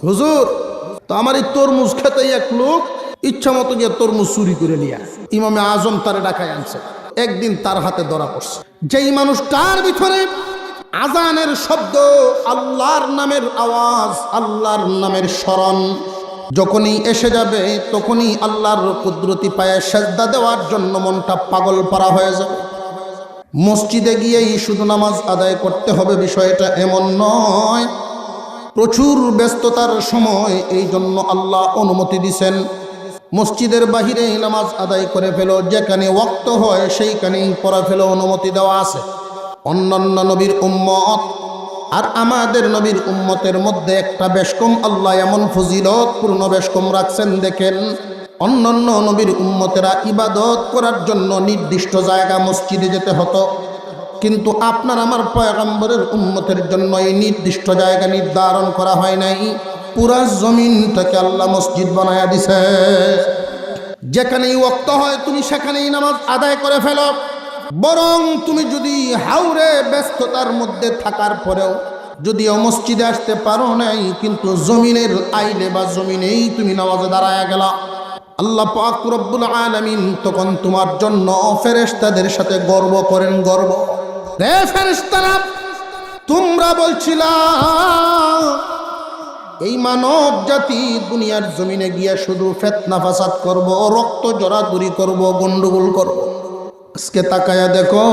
হুজুর তো আমার এই তরমুজ খেতে এক লোক ইচ্ছা মতো গিয়ে তরমুজ চুরি করে নিয়ে ইমামে আজম তারে ডাকায় আনছে। একদিন তার হাতে ধরা পড়ছে। যেই মানুষটার ভিতরে আজানের শব্দ, আল্লাহর নামের আওয়াজ, আল্লাহর নামের স্মরণ যখনই এসে যাবে তখনই আল্লাহর কুদরতি পায়ে সেজদা দেওয়ার জন্য মনটা পাগল পারা হয়ে যাবে। মসজিদে গিয়েই শুধু নামাজ আদায় করতে হবে বিষয়টা এমন নয়। প্রচুর ব্যস্ততার সময় এই জন্য আল্লাহ অনুমতি দিছেন মসজিদের বাহিরে নামাজ আদায় করে ফেলো, যেখানে ওয়াক্ত হয় সেইখানেই পড়া ফেলো, অনুমতি দেওয়া আছে। অন্যান্য নবীর উম্মত আর আমাদের নবীর উম্মতের মধ্যে একটা বেশকম আল্লাহ এমন ফজিলতপূর্ণ বেশকম রাখছেন। দেখেন, অন্যান্য নবীর উম্মতেরা ইবাদত করার জন্য নির্দিষ্ট জায়গা মসজিদে যেতে হতো, কিন্তু আপনার আমার পয়গম্বরের উম্মতের জন্য এই নির্দিষ্ট জায়গা নির্ধারণ করা হয় নাই। পুরা জমিনটাকে আল্লাহ মসজিদ বানায়া দিছে। যেখানেই ওয়াক্ত হয় তুমি সেখানেই নামাজ আদায় করে ফেলো। বরং তুমি যদি হাওরে ব্যস্ততার মধ্যে থাকার পরেও যদিও মসজিদে আসতে পারো নাই, কিন্তু জমিনের আইলে বা জমিনেই তুমি নামাজে দাঁড়ায়া গেলা, আল্লাহ পাক রব্বুল আলামিন তখন তোমার জন্য ফেরেশতাদের সাথে গর্ব করেন। গর্ব রে ফেরেশতারা, তোমরা বলছিলা এই মানব জাতি দুনিয়ার জমিনে গিয়া শুধু ফিতনা ফাসাদ করব, রক্ত জড়াজড়ি করব, গন্ডগোল করব। আজকে তাকায়া দেখো,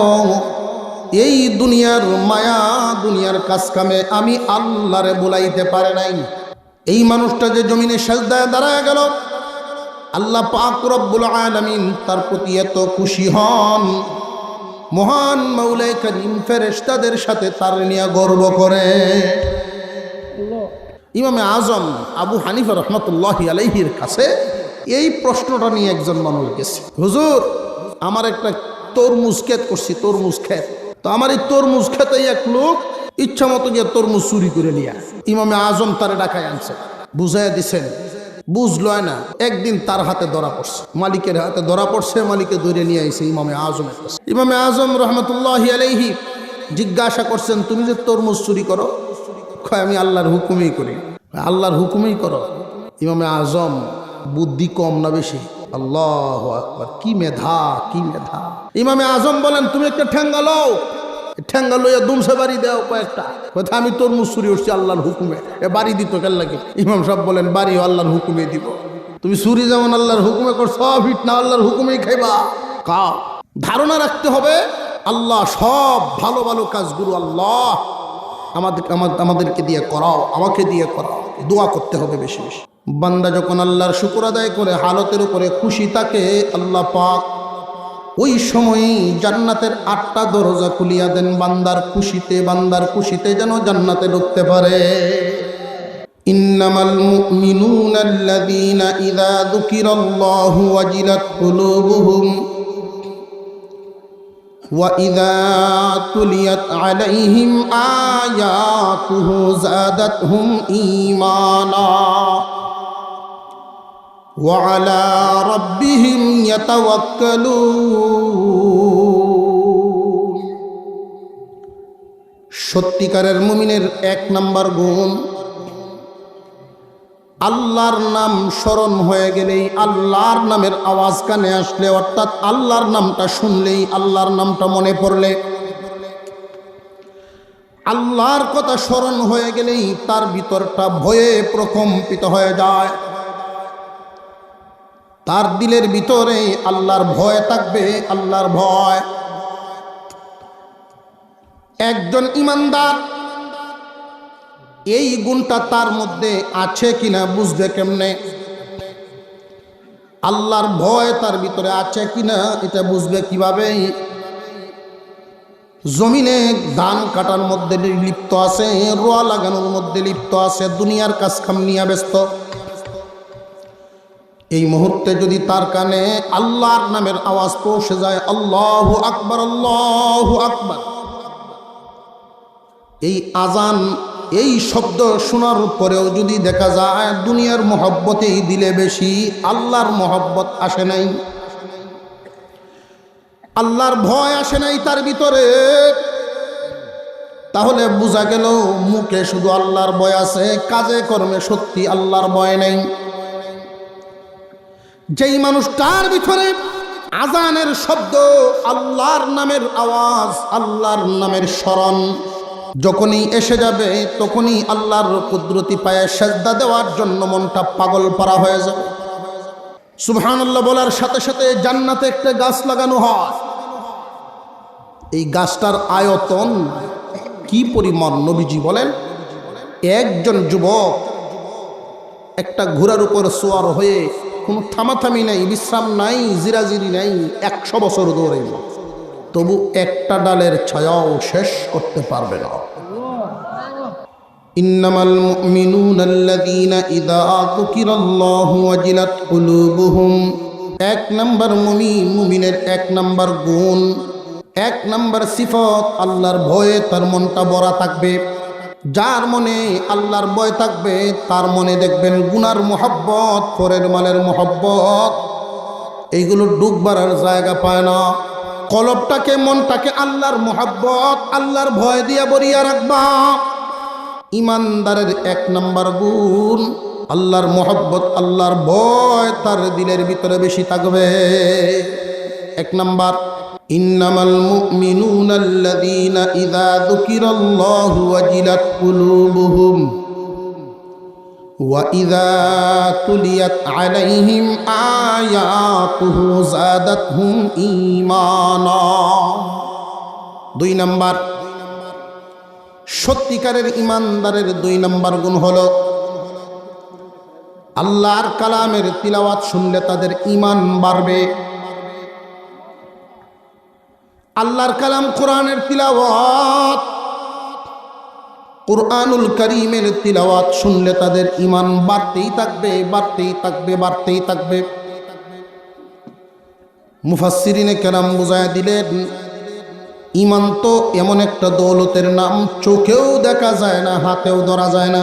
এই দুনিয়ার মায়া, দুনিয়ার কাজ কামে আমি আল্লাহরে বুলাইতে পারে নাই। এই মানুষটা যে জমিনে সেজদায় দাঁড়ায় গেল, আল্লাহ পাক রব্বুল আলামিন তার প্রতি এত খুশি হন, মহান মাওলাই করিম ফেরেশতাদের সাথে তার নিয়ে গর্ব করে। ইমামে আজম আবু হানিফা রহমতুল্লাহি আলাইহির কাছে এই প্রশ্নটা নিয়ে একজন মানুষ গেছে, হুজুর আমার একটা তরমুজ ক্ষেত করছি, তরমুজ ক্ষেত, তো আমার এই তরমুজ খেতে এক লোক ইচ্ছা মতো গিয়ে তরমুজ চুরি করে নিয়ে ইমামে আজম তারে ডাকায় আনছে, বুঝাইয়া দিছেন। বুঝলো না। একদিন তার হাতে ধরা পড়ছে, মালিকের হাতে ধরা পড়ছে, মালিকে ধরে নিয়ে আইছে ইমামে আজমের কাছে। ইমামে আজম রহমতুল্লাহি আলাইহি জিজ্ঞাসা করছেন, তুমি যে তরমুজ চুরি করো? কয় আমি আল্লাহর হুকুমেই করি। আল্লাহর হুকুমেই করো? ইমামে আজম বুদ্ধি কম না বেশি? আল্লাহু আকবার, কি মেধা, কি মেধা! ইমামে আজম বলেন, তুমি একটা ঠ্যাঙ্গা লও, ঠ্যাঙ্গা লইয়া দুমসে বাড়ি দাও কয়েকটা। কথা আমি তরমুজ চুরি উঠছি আল্লাহর হুকুমে, এ বাড়ি দিত কেন লাগে? ইমাম সাহেব বলেন, বাড়িও আল্লাহর হুকুমে দিব। তুমি চুরি যেমন আল্লাহর হুকুমে করছো, ফিট না আল্লাহর হুকুমেই খাইবা। খাও। ধারণা রাখতে হবে, আল্লাহ সব ভালো ভালো কাজগুলো আল্লাহ আমাদেরকে দিয়ে করাও, আমাকে দিয়ে করাও। দোয়া করতে হবে বেশি বেশি। বান্দা যখন আল্লাহর শুকর আদায় করে হালতের উপরে খুশি থাকে, আল্লাহ পাক ওই সময়ই জান্নাতের 8টা দরজা খুলিয়া দেন বান্দার খুশিতে, বান্দার খুশিতে যেন জান্নাতে ঢুকতে পারে। ইন্নামাল মুমিনুনা আল্লাযীনা ইযা যুকিরাল্লাহু ওয়াজিলাত কুলুবুহুম ওয়া ইযা তুলিয়াত আলাইহিম আয়াতুহু যাদাতহুম ঈমানা ওয়া আলা রাব্বিহিম ইয়াতাওয়াক্কালুন। সত্যিকারের মুমিনের 1 নাম্বার গুণ, আল্লাহর নাম স্মরণ হয়ে গেলেই, আল্লাহর নামের আওয়াজ কানে আসলে, অর্থাৎ আল্লাহর নামটা শুনলেই, আল্লাহর নামটা মনে পড়লে, আল্লাহর কথা স্মরণ হয়ে গেলেই তার ভিতরটা ভয়ে প্রকম্পিত হয়ে যায়। তার দিলের ভিতরে আল্লাহর ভয় থাকবে, আল্লাহর ভয়। একজন ইমানদার এই গুণটা তার মধ্যে আছে কিনা বুঝবে কেমনে? আল্লাহর ভয় তার ভিতরে আছে কিনা এটা বুঝবে কিভাবে? জমিনে ধান কাটার মধ্যে লিপ্ত আছে, রোয়া লাগানোর মধ্যে লিপ্ত আছে, দুনিয়ার কাজ কাম নিয়ে ব্যস্ত। এই মুহূর্তে যদি তার কানে আল্লাহর নামের আওয়াজ পৌঁছে যায়, আল্লাহু আকবার, আল্লাহু আকবার, এই আজান, এই শব্দ শোনার পরেও যদি দেখা যায় দুনিয়ার মহব্বতেই দিলে বেশি, আল্লাহর মহব্বত আসে নাই, আল্লাহর ভয় আসে নাই তার ভিতরে, তাহলে বোঝা গেল মুখে শুধু আল্লাহর ভয় আছে, কাজে কর্মে সত্যি আল্লাহর ভয় নেই। যেই মানুষটার ভিতরে আজানের শব্দ, আল্লাহর নামের আওয়াজ, আল্লাহর নামের স্মরণ যখনই এসে যাবে, তখনই আল্লাহর কুদরতি পায়ে সেজদা দেওয়ার জন্য মনটা পাগল পারা হয়ে যাবে। সুবহানাল্লাহ বলার সাথে সাথে জান্নাতে একটা গাছ লাগানো হয়। এই গাছটার আয়তন কি পরিমাণ নবীজি বলেন, একজন যুবক একটা ঘোড়ার উপর সোয়ার হয়ে কোনো থামাথামি নাই, বিশ্রাম নাই, জিরাজিরি নাই, 100 বছর দৌড়াইল, তবু একটা ডালের ছায়াও শেষ করতে পারবে না। ইন্নামাল মুমিনুনা আল্লাযীনা ইযা যুকিরাল্লাহু ওয়াজিলাত কুলুবুহুম। 1 নাম্বার মুমিনের 1 নাম্বার গুণ, 1 নাম্বার সিফত, আল্লাহর ভয়ে তার মনটা ভরা থাকবে। যার মনে আল্লাহর ভয় থাকবে তার মনে দেখবেন গুনার মোহব্বত, পরের মালের মোহব্বত, এইগুলো ডুববার আর জায়গা পায় না। কলবটাকে, মনটাকে আল্লাহর মোহব্বত, আল্লাহর ভয় দিয়া ভরিয়া রাখবা। ইমানদারের 1 নাম্বার গুণ আল্লাহর মোহব্বত, আল্লাহর ভয় তার দিলের ভিতরে বেশি থাকবে। 1 নাম্বার, ইন্নামাল মুমিনুনা আল্লাযীনা ইযা যুকিরাল্লাহু ওয়াজিলাত কুলুবুহুম ওয়া ইযা তুলিয়াত আলাইহিম আয়াতুহু যাদাতহুম ঈমানা। 2 নাম্বার, সত্যিকারের ইমানদারের 2 নাম্বার গুণ হলো আল্লাহর কালামের তিলাওয়াত শুনলে তাদের ঈমান বাড়বে। আল্লাহর কালাম কোরআনের তিলাওয়াত, কুরআনুল কারীমের তিলাওয়াত শুনলে তাদের ঈমান বাড়তেই থাকবে, বাড়তেই থাকবে, বাড়তেই থাকবে। মুফাসসিরিনে কেরাম বুঝায় দিলেন, ঈমান তো এমন একটা দৌলতের নাম, চোখেও দেখা যায় না, হাতেও ধরা যায় না।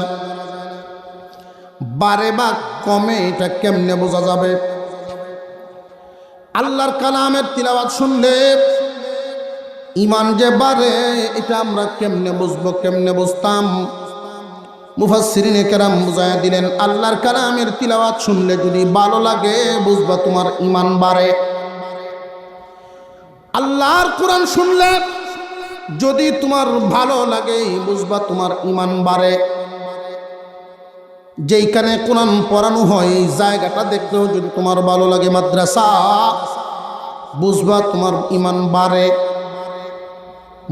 বাড়ে বা কমে এটা কেমনে বোঝা যাবে? আল্লাহর কালামের তিলাওয়াত শুনলে ঈমান যে বাড়ে, এটা আমরা কেমনে বুঝবো, কেমনে বুঝতাম? মুফাসসিরিনে কেরাম বুঝায় দিলেন, আল্লাহর কালামের তিলাওয়াত শুনলে যদি ভালো লাগে, বুঝবা তোমার ঈমান বাড়ে। আল্লাহর কোরআন শুনলে যদি তোমার ভালো লাগে, বুঝবা তোমার ঈমান বাড়ে। যেইখানে কোরআন পড়ানো হয় এই জায়গাটা দেখলেও যদি তোমার ভালো লাগে, মাদ্রাসা, বুঝবা তোমার ঈমান বাড়ে।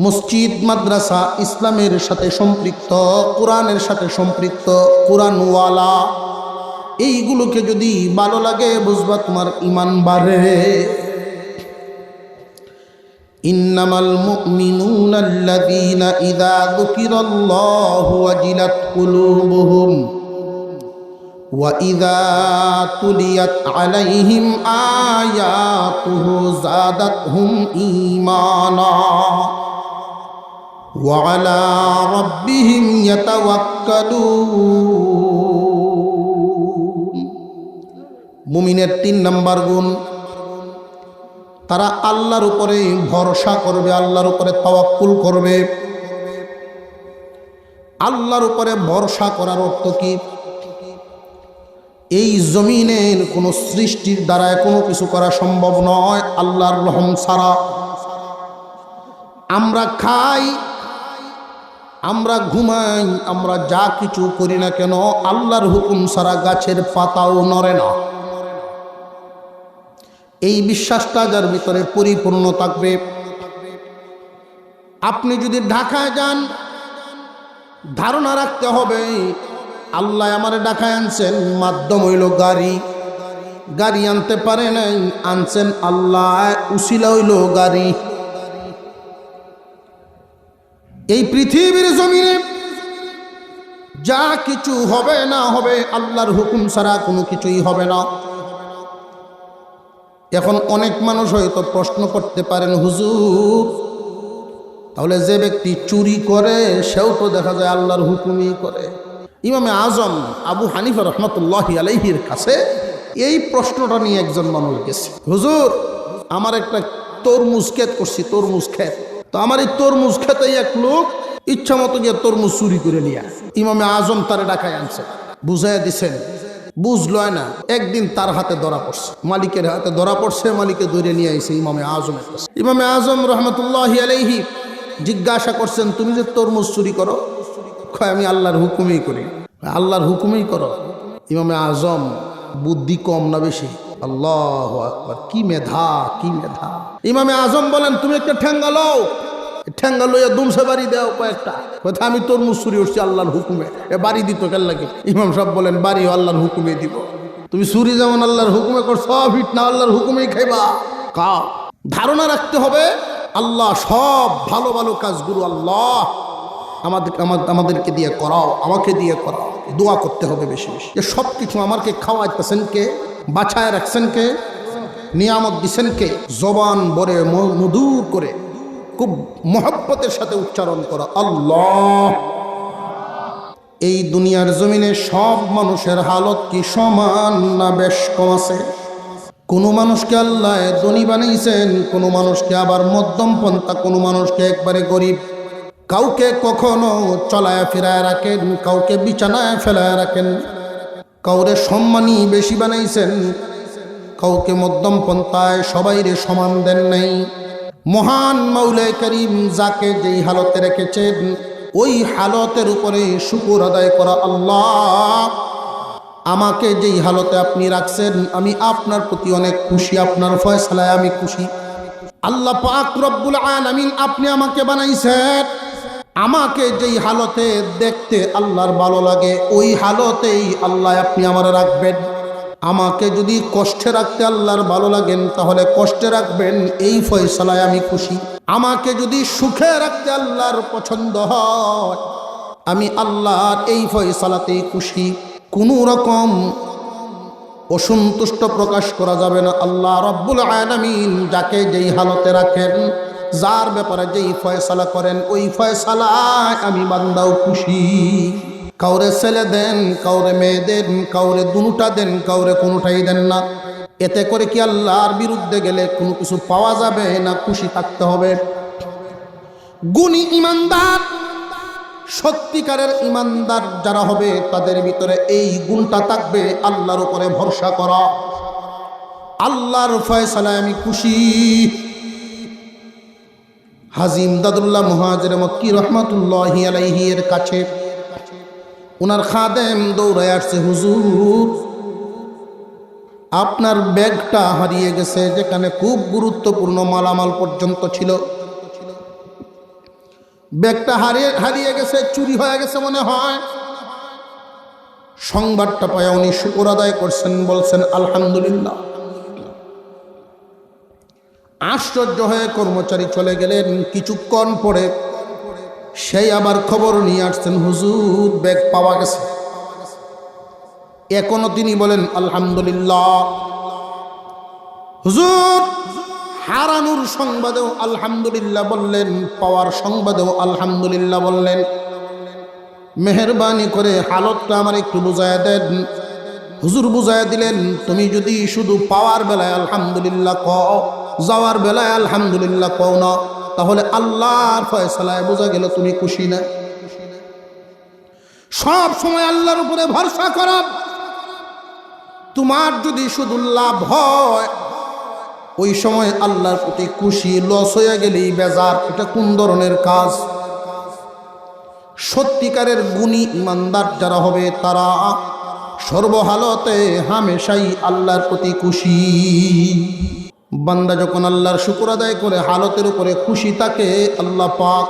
মসজিদ, মাদ্রাসা ইসলামের সাথে সম্পৃক্ত, কোরআনের সাথে সম্পৃক্ত, কোরআনওয়ালা, এইগুলোকে যদি ভালো লাগে, বুঝবা তোমার ঈমান বাড়ে। ইন্নামাল মুমিনুনা আল্লাযীনা ইযা যুকিরাল্লাহু ওয়াজিলাত কুলুবুহুম ওয়া ইযা তুলিয়াত আলাইহিম আয়াতুহু যাদাতহুম ঈমানা ওয়া আলা রাব্বিহিম ইয়াতাওয়াক্কালুন। মুমিনের 3 নাম্বার গুণ, তারা আল্লাহর উপরে ভরসা করবে, আল্লাহর উপরে তাওয়াক্কুল করবে। আল্লাহর উপরে ভরসা করার অর্থ কি? এই জমিনের কোনো সৃষ্টির দ্বারায় কোনো কিছু করা সম্ভব নয় আল্লাহর রহম ছাড়া। আমরা খাই, আমরা ঘুমাই, আমরা যা কিছু করি না কেন, আল্লাহর হুকুম ছাড়া গাছের পাতাও নড়ে না। এই বিশ্বাসটা যার ভিতরে পরিপূর্ণ থাকবে, আপনি যদি ঢাকায় যান, ধারণা রাখতে হবে আল্লাহ আমারে ঢাকায় আনছেন, মাধ্যম হইল গাড়ি, গাড়ি আনতে পারে নাই, আনছেন আল্লাহ, উসিলা হইল গাড়ি। এই পৃথিবীর জমিনে যা কিছু হবে না হবে, আল্লাহর হুকুম ছাড়া কোনো কিছুই হবে না। এখন অনেক মানুষ হয়তো প্রশ্ন করতে পারেন, হুজুর তাহলে যে ব্যক্তি চুরি করে সেও তো দেখা যায় আল্লাহর হুকুমই করে। ইমামে আজম আবু হানিফা রহমতুল্লাহি আলাইহির কাছে এই প্রশ্নটা নিয়ে একজন মানুষ গেছে, হুজুর আমার একটা তরমুজ ক্ষেত করছি, তরমুজ ক্ষেত, তো আমার এই তরমুজ ক্ষেতে এক লোক ইচ্ছা মতো গিয়ে তরমুজ চুরি করে নিয়া ইমামে আজম তারে ডাকায় আনছে, বুঝাইয়া দিছেন, বুঝলো না। একদিন তার হাতে ধরা পড়ছে, মালিকের হাতে ধরা পড়ছে, মালিকে ধরে নিয়ে আইছে ইমামে আজমের কাছে। ইমামে আজম রহমতুল্লাহি আলাইহি জিজ্ঞাসা করছেন, তুমি যে তরমুজ চুরি করো? কয়, আমি আল্লাহর হুকুমেই করি। আল্লাহর হুকুমেই করো? ইমামে আজম বুদ্ধি কম না বেশি? আল্লাহু আকবার, কি মেধা, কি মেধা! ইমামে আজম বলেন, তুমি একটা ঠ্যাঙ্গা লও, ঠ্যাঙ্গা লইয়া দুমসে বাড়ি দাও কয়েকটা। কথা, আমি তরমুজ চুরি করছি আল্লাহর হুকুমে। এ বাড়ি দিত কেন লাগে? ইমাম সাহেব বলেন, বাড়িও আল্লাহর হুকুমে দিব। তুমি চুরি যেমন আল্লাহর হুকুমে করছো, ফিট না আল্লাহর হুকুমেই খাইবা। কা ধারণা রাখতে হবে, আল্লাহ সব ভালো ভালো কাজগুলো আল্লাহ আমাদেরকে দিয়ে করাও, আমাকে দিয়ে করাও। দোয়া করতে হবে বেশি বেশি, যে সব কিছু আমাকে খাওয়াইতেছেন কে, বাছায় রাখছেন কে, নিয়ামত দিছেন কে। জবান ভরে মধুর করে খুব মহব্বতের সাথে উচ্চারণ করা, আল্লাহ। এই দুনিয়ার জমিনে সব মানুষের হালত কি সমান না বেশ কম আছে? কোনো মানুষকে আল্লাহ ধনী বানাইছেন, কোনো মানুষকে আবার মধ্যম পন্থা, কোনো মানুষকে একবারে গরিব। কাউকে কখনো চলায় ফেরায় রাখেন, কাউকে বিছানায় ফেলায় রাখেন। কাউরে সম্মানী বেশি বানাইছেন, কাউকে মধ্যম পন্থায়, সবাইরে সমান দেন নাই। মহান মাওলা করিম যাকে যেই হালতে রেখেছেন, ওই হালতের উপরে শুকর আদায় করা। আল্লাহ, আমাকে যেই হালতে আপনি রাখছেন, আমি আপনার প্রতি অনেক খুশি, আপনার ফয়সালায় আমি খুশি। আল্লাহ পাক রব্বুল আলামিন, আপনি আমাকে বানাইছেন, আমাকে যেই হালতে দেখতে আল্লাহর ভালো লাগে, ওই হালতেই আল্লাহ আপনি আমার রাখবেন। আমাকে যদি কষ্টে রাখতে আল্লাহর ভালো লাগেন, তাহলে কষ্টে রাখবেন, এই ফয়সালায় আমি খুশি। আমাকে যদি সুখে রাখতে আল্লাহর পছন্দ হয়, আমি আল্লাহর এই ফয়সালাতেই খুশি। কোনো রকম অসন্তুষ্ট প্রকাশ করা যাবে না। আল্লাহ রব্বুল আলামিন যাকে যেই হালতে রাখেন, যার ব্যাপারে যেই ফয়সালা করেন, ওই ফয়সালায় আমি বান্দাও খুশি। কাউরে ছেলে দেন, কাউরে মেয়ে দেন, কাউরে দুটা দেন, কাউরে কোনোটাই দেন না। এতে করে কি আল্লাহর বিরুদ্ধে গেলে কোনো কিছু পাওয়া যাবে না? খুশি থাকতে হবে। গুণী ইমানদার, সত্যিকারের ইমানদার যারা হবে, তাদের ভিতরে এই গুণটা থাকবে, আল্লাহর উপরে ভরসা করা, আল্লাহর ফয়সালায় আমি খুশি। হাজী ইমদাদুল্লাহ মুহাজির মক্কি রহমাতুল্লাহি আলাইহি এর কাছে ওনার খাদেম দৌড়ায় আসছে, হুজুর আপনার ব্যাগটা হারিয়ে গেছে, যেখানে খুব গুরুত্বপূর্ণ মালামাল পর্যন্ত ছিল। ব্যাগটা হারিয়ে গেছে, চুরি হয়ে গেছে মনে হয়। সংবাদটা পায় উনি শুকর আদায় করছেন, বলছেন আলহামদুলিল্লাহ। আশ্চর্য হয়ে কর্মচারী চলে গেলেন। কিছুক্ষণ পরে সেই আবার খবর নিয়ে আসছেন, হুজুর ব্যাগ পাওয়া গেছে। এখনো তিনি বলেন আলহামদুলিল্লাহ। হুজুর হারানোর সংবাদেও আলহামদুলিল্লাহ বললেন, পাওয়ার সংবাদেও আলহামদুলিল্লাহ বললেন। মেহরবানি করে হালতটা আমার একটু বুঝায় দেন। হুজুর বুঝায় দিলেন, তুমি যদি শুধু পাওয়ার বেলায় আলহামদুলিল্লাহ কও, যাওয়ার বেলায় আলহামদুলিল্লাহ কও না, তাহলে আল্লাহর ফয়সালায় বোঝা গেল তুমি খুশি না। সব সময় আল্লাহর উপরে ভরসা করো। তোমার যদি শুধু লাভ হয়, ওই সময় আল্লাহর প্রতি খুশি। লস হয়ে গেলেই বেজার। এটা কোন ধরনের কাজ? সত্যিকারের গুণী ইমানদার যারা হবে, তারা সর্বহালতে হামেশাই আল্লাহর প্রতি খুশি। বান্দা যখন আল্লাহর শুকর আদায় করে হালতের উপরে খুশি থাকে, আল্লাহ পাক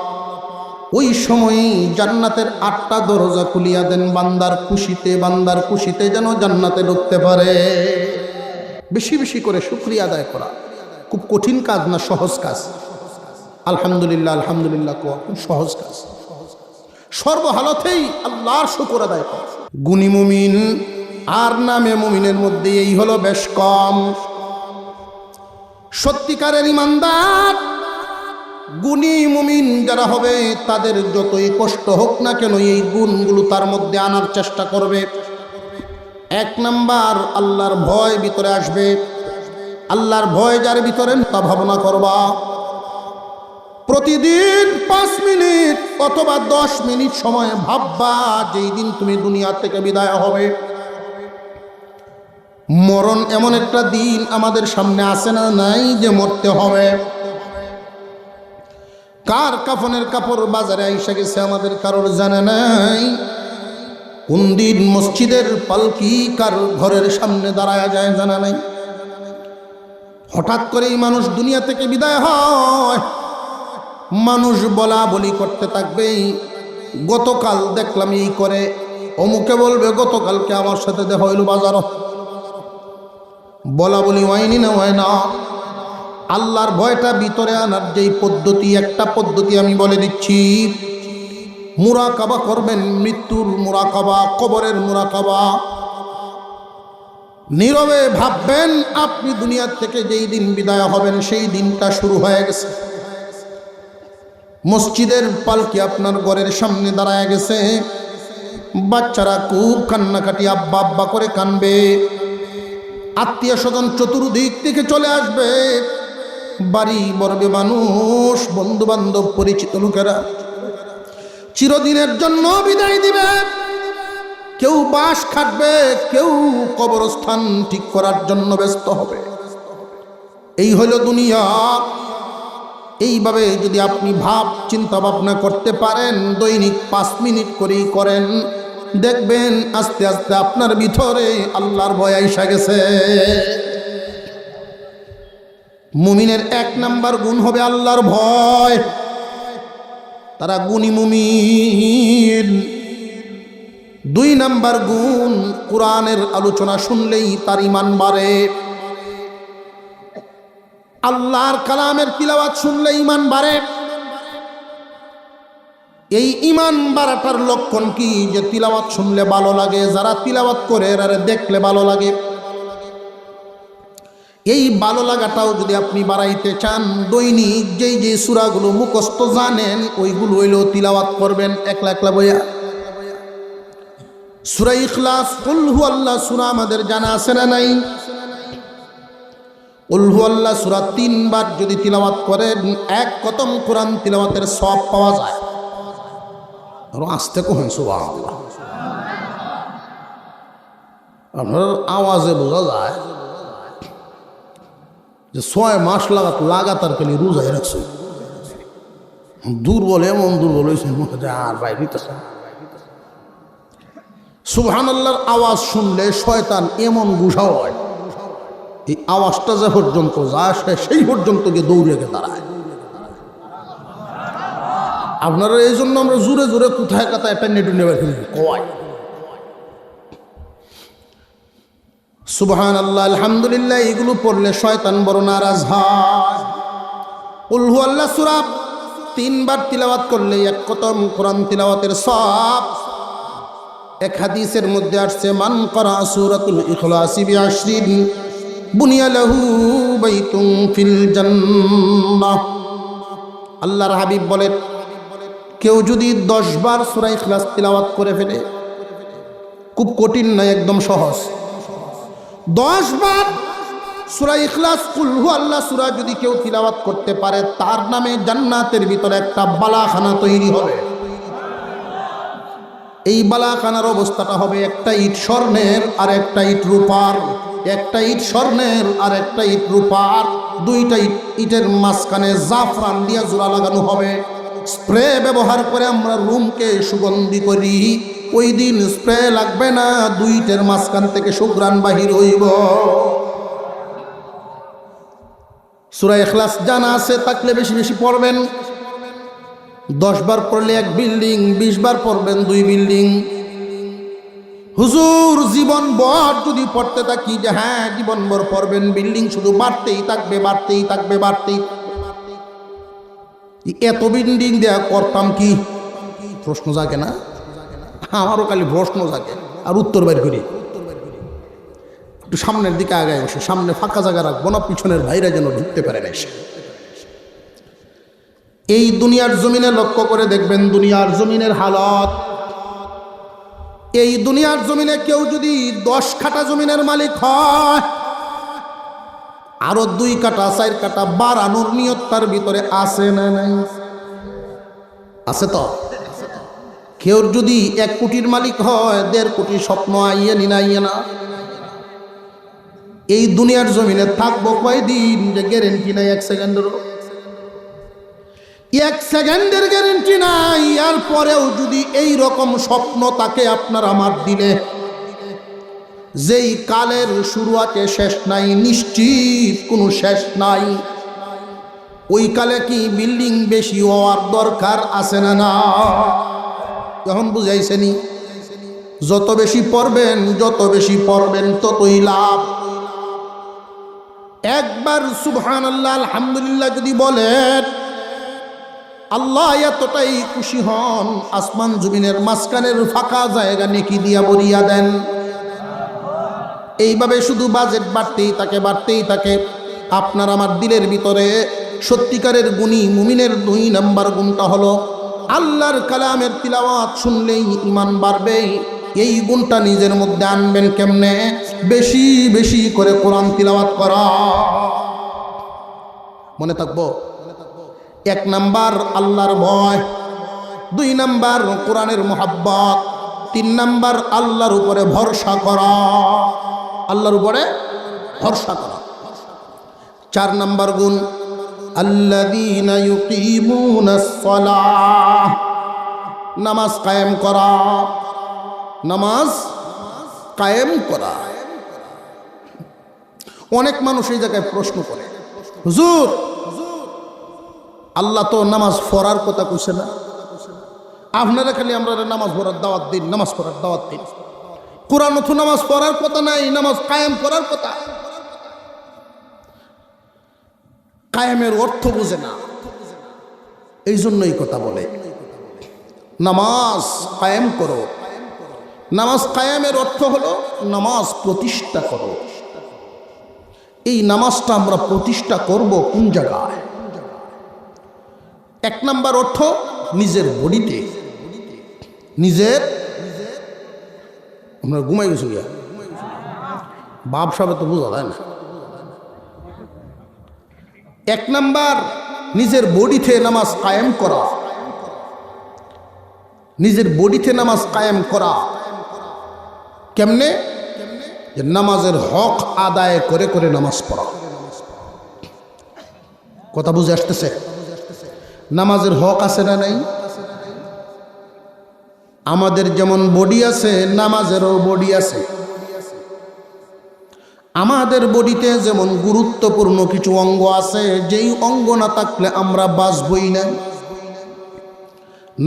ওই সময়ই জান্নাতের 8টা দরজা খুলিয়া দেন বান্দার খুশিতে। বান্দার খুশিতে যেন জান্নাতে ঢুকতে পারে। বেশি বেশি করে শুকরিয়া আদায় করা খুব কঠিন কাজ না, সহজ কাজ। আলহামদুলিল্লাহ আলহামদুলিল্লাহ খুব সহজ কাজ। সর্বহালতেই আল্লাহর শুকর আদায় করা। গুণী মুমিন আর নামে মুমিনের মধ্যে এই হলো বেশ কম। সত্যিকারের ইমানদার গুণী মুমিন যারা হবে, তাদের যতই কষ্ট হোক না কেন, এই গুণগুলো তার মধ্যে আনার চেষ্টা করবে। 1 নাম্বার, আল্লাহর ভয় ভিতরে আসবে। আল্লাহর ভয় যার ভিতরে, তা ভাবনা করবা। প্রতিদিন 5 মিনিট অথবা 10 মিনিট সময় ভাববা যেই দিন তুমি দুনিয়া থেকে বিদায় হবে। মরণ এমন একটা দিন আমাদের সামনে আসে না নাই যে মরতে হবে। কার কাফনের কাপড় বাজারে আইসা গেছে আমাদের কারোর জানা নাই। কোন দিন মসজিদের পালকি কার ঘরের সামনে দাঁড়ায় যায় জানা নাই। হঠাৎ করেই মানুষ দুনিয়া থেকে বিদায় হয়। মানুষ বলা বলি করতে থাকবে, গতকাল দেখলাম এই করে, অমুকে বলবে গতকালকে আমার সাথে দেখা হইল বাজার। বলা বলি হয়নি না হয় না। আল্লাহর ভয়টা ভিতরে আনার যেই পদ্ধতি, একটা পদ্ধতি আমি বলে দিচ্ছি। মুরাকাবা করবেন, মৃত্যুর মুরাকাবা, কবরের মুরাকাবা। নীরবে ভাববেন আপনি দুনিয়া থেকে যেই দিন বিদায় হবেন সেই দিনটা শুরু হয়ে গেছে। মসজিদের পালকি আপনার ঘরের সামনে দাঁড়ায় গেছে। বাচ্চারা খুব কান্নাকাটি আব্বা আব্বা করে কানবে। আত্মীয় স্বজন চতুর্দিক থেকে চলে আসবে। বাড়ি বর্বে মানুষ, বন্ধু বান্ধব, পরিচিত লোকেরা চিরদিনের জন্য বিদায় দিবে। কেউ বাঁশ কাটবে, কেউ কবরস্থান ঠিক করার জন্য ব্যস্ত হবে। এই হলো দুনিয়া। এইভাবে যদি আপনি চিন্তা ভাবনা করতে পারেন, দৈনিক 5 মিনিট করেই করেন, দেখবেন আস্তে আস্তে আপনার ভিতরে আল্লাহর ভয় আইসা গেছে। মুমিনের 1 নাম্বার গুণ হবে আল্লাহর ভয়। তারা গুণী মুমিন। 2 নাম্বার গুণ, কোরআনের আলোচনা শুনলেই তার ঈমান বাড়ে। আল্লাহর কালামের তিলাওয়াত শুনলে ঈমান বাড়ে। এই ঈমান বাড়াটার লক্ষণ কি? যে তিলাওয়াত শুনলে ভালো লাগে, যারা তিলাওয়াত করে এরা দেখলে ভালো লাগে। এই ভালো লাগাটাও যদি আপনি বাড়াইতে চান, দৈনিক যেই যে সূরাগুলো মুখস্থ জানেন ওইগুলো হইলেও তিলাওয়াত করবেন একলা একলা বইয়া। সূরা ইখলাস, কুল হুয়াল্লাহ সূরা আমাদের জানা আছে না নাই? কুল হুয়াল্লাহ সূরা 3 বার যদি তিলাওয়াত করেন 1 খতম কোরআন তিলাওয়াতের সওয়াব পাওয়া যায়। আর আস্তে কহেন সুবহানাল্লাহ। আপনার আওয়াজে বোঝা যায় যে 6 মাস লাগাতার খালি রোজায় রাখছে। দুর্বল, এমন দুর্বল হয়েছে আর বাইরে সুবহানাল্লাহর আওয়াজ শুনলে শয়তান এমন গুসা হয়, এই আওয়াজটা যে পর্যন্ত যায় সেই পর্যন্ত গিয়ে দৌড়ে গিয়ে দাঁড়ায়। আপনারা এই জন্য আমরা জোরে জোরে কোথায় কোথায় একটা নেটু নেবে কয় সুবহানাল্লাহ, আলহামদুলিল্লাহ। এগুলো পড়লে শয়তান বড় নারাজ হয়। কুল হুয়াল্লাহ সূরা 3 বার তিলাওয়াত করলে 1 খতম কোরআন তিলাওয়াতের সওয়াব। এক হাদিসের মধ্যে আসছে, মান করা সূরাতুল ইখলাস বি10 বুনিয়া লাহু বাইতুন ফিল জান্নাহ। আল্লাহর হাবিব বলেন, কেউ যদি 10 বার সূরা ইখলাস তিলাওয়াত করে ফেলে, খুব কঠিন নয়, একদম সহজ। 10 বার সূরা ইখলাস, কুল হুয়াল্লাহ সূরা যদি কেউ তিলাওয়াত করতে পারে, তার নামে জান্নাতের ভিতরে একটা বালাখানা তৈরি হবে। এই বালাখানার অবস্থাটা হবে একটা ইট স্বর্ণের আর একটা ইট রূপার, একটা ইট স্বর্ণের আর একটা ইট রূপার। 2টা ইটের মাঝখানে জাফরান দিয়ে জোড়া লাগানো হবে। স্প্রে ব্যবহার করে আমরা রুমকে সুগন্ধি করি। ওই দিন স্প্রে লাগবে না, 2 ইটের মাঝখান থেকে সুঘ্রাণ বাহির হইব। সূরা ইখলাস জানা আছে থাকলে বেশি বেশি পড়বেন। 10 বার পড়লে 1 বিল্ডিং, 20 বার পড়বেন 2 বিল্ডিং। হুজুর জীবন ভর যদি পড়তে থাকি, যে হ্যাঁ জীবন ভর পড়বেন, বিল্ডিং শুধু বাড়তেই থাকবে, বাড়তেই থাকবে, বাড়তেই। এত বিল্ডিং দেয়া করতাম কি? প্রশ্ন জাগে না? আমারও খালি প্রশ্ন জাগে আর উত্তর বের করি। একটু সামনের দিকে আগায় বসে, সামনে ফাঁকা জায়গা রাখবো না, পিছনের ভাইরা যেন ঢুকতে পারে না এসে। এই দুনিয়ার জমিনে লক্ষ্য করে দেখবেন দুনিয়ার জমিনের হালত। এই দুনিয়ার জমিনে কেউ যদি 10 কাঠা জমিনের মালিক হয়, আরো 2 কাটা 4 কাটা বাড়ানোর নিয়ত তার ভিতরে আছে না নাই? আছে তো। কেউ যদি 1 কোটির মালিক হয় 1.5 কোটি স্বপ্ন আইয়ে নি না আইয়ে না? এই দুনিয়ার জমিনে থাকবো কয়দিন যে গ্যারেন্টি নাই 1 সেকেন্ডেরও। 1 সেকেন্ডের গ্যারেন্টি নাই। আর পরেও যদি এই রকম স্বপ্ন তাকে আপনার আমার দিলে, যেই কালের শুরু আছে শেষ নাই, নিশ্চিত কোনো শেষ নাই, ওই কালে কি বিল্ডিং বেশি হওয়ার দরকার আছে না? না। যখন বুঝাইছেনি যত বেশি পড়বেন ততই লাভ। একবার সুবহানাল্লাহ আলহামদুলিল্লাহ যদি বলেন, আল্লাহ এতটাই খুশি হন, আসমান জমিনের মাঝখানের ফাঁকা জায়গা নেকি দিয়া ভরিয়া দেন। এইভাবে শুধু বাজেট বাড়তেই থাকে। আপনার আমার দিলের ভিতরে সত্যিকারের গুণী মুমিনের 2 নাম্বার গুণটা হলো আল্লাহর কালামের তিলাওয়াত শুনলেই ঈমান বাড়বে। এই গুণটা নিজের মধ্যে আনবেন কেমনে? বেশি বেশি করে কোরআন তিলাওয়াত করা। মনে থাকবো। 1 নাম্বার আল্লাহর ভয়, 2 নাম্বার কোরআনের মোহাব্বত, 3 নাম্বার আল্লাহর উপরে ভরসা করা। আল্লাহর উপরে ভরসা করা। 4 নাম্বার গুণ আল্লাযীনা ইউকিমুনাস সালাহ, নামাজ কায়েম করা। নামাজ কায়েম করা। অনেক মানুষ এই জায়গায় প্রশ্ন করে, হুজুর আল্লাহ তো নামাজ পড়ার কথা কইছে না, আপনারা খালি আমরা নামাজ পড়ার দাওয়াত দিন, নামাজ পড়ার দাওয়াত দিন। কোরআন তো নামাজ পড়ার কথা নাই, নামাজ কায়েম করার কথা। কায়েমের অর্থ বুঝে না, এই জন্যই কথা বলে। নামাজ কায়েম করো। নামাজ কায়েমের অর্থ হলো নামাজ প্রতিষ্ঠা করো। এই নামাজটা আমরা প্রতিষ্ঠা করব কোন জায়গায়? 1 নাম্বার অর্থ নিজের বডিতে। আমরা ঘুমাই গেছি গিয়া বাপ সাবে তো বোঝা যায় না। 1 নাম্বার নিজের বডিতে নামাজ কায়েম করা। নিজের বডিতে নামাজ কায়েম করা কেমনে? যে নামাজের হক আদায় করে করে নামাজ পড়া। কথা বুঝে আসতেছে? নামাজের হক আছে না নাই? আমাদের যেমন বডি আছে, নামাজেরও বডি আছে। আমাদের বডিতে যেমন গুরুত্বপূর্ণ কিছু অঙ্গ আছে, যেই অঙ্গ না থাকলে আমরা বাঁচবই না।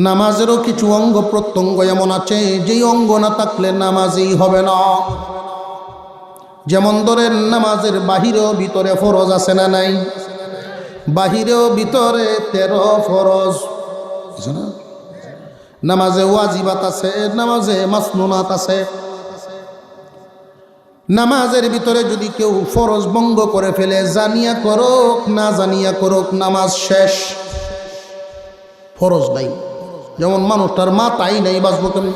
নামাজেরও কিছু অঙ্গ প্রত্যঙ্গ এমন আছে, যেই অঙ্গ না থাকলে নামাজই হবে না। যেমন ধরেন নামাজের বাহিরেও ভিতরে ফরজ আছে না নাই? বাহিরেও ভিতরে 13 ফরজ আছে না? নামাজে ওয়াজিবাত আছে, নামাজে মাসনুনাত আছে। নামাজের ভিতরে যদি কেউ ফরজ ভঙ্গ করে ফেলে, জানিয়া করুক না জানিয়া করুক, নামাজ শেষ। ফরজ নাই। যেমন মানুষটার মাথাই নাই, বাঁচবো কেমন?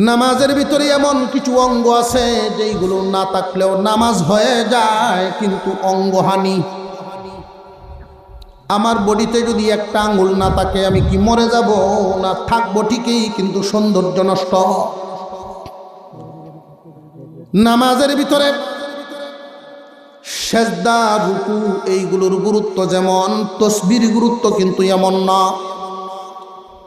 নামাজের ভিতরে এমন কিছু অঙ্গ আছে যেইগুলো না থাকলেও নামাজ হয়ে যায়, কিন্তু অঙ্গহানি। আমার বডিতে যদি একটা আঙ্গুল না থাকে, আমি কি মরে যাব? না, থাকবো ঠিকই, কিন্তু সৌন্দর্য নষ্ট। নামাজের ভিতরে সেজদা, রুকু এইগুলোর গুরুত্ব যেমন, তসবির গুরুত্ব কিন্তু এমন না।